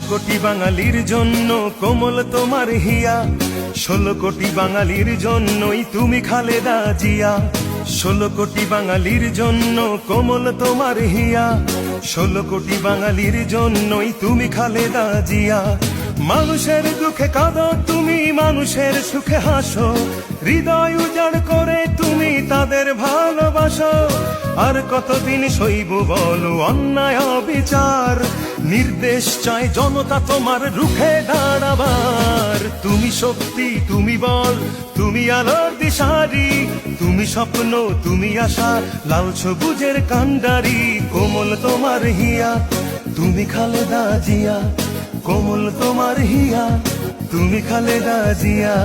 কোটি বাঙালির জন্য কোমল তোমার হিয়া, 16 কোটি বাঙালির জন্যই তুমি খালেদা জিয়া। 16 কোটি বাঙালির জন্য কোমল তোমার হিয়া, 16 কোটি বাঙালির জন্যই তুমি খালেদা জিয়া। মানুষের দুঃখে কাঁদো তুমি, মানুষের সুখে হাসো, হৃদয় উজাড় করে তুমি তাদের ভালোবাসো। আর কতদিন সইব বলো অন্যায় অবিচার, নির্দেশ চায় জনতা তোমার রুখে দাঁড়াবার। তুমি শক্তি, তুমি বল, তুমি আলোর দিশারি, তুমি স্বপ্ন, তুমি আশা, লাল সবুজের কান্ডারি। কোমল তোমার হিয়া, তুমি খালেদা জিয়া, কোমল তোমার হিয়া, তুমি খালেদা জিয়া।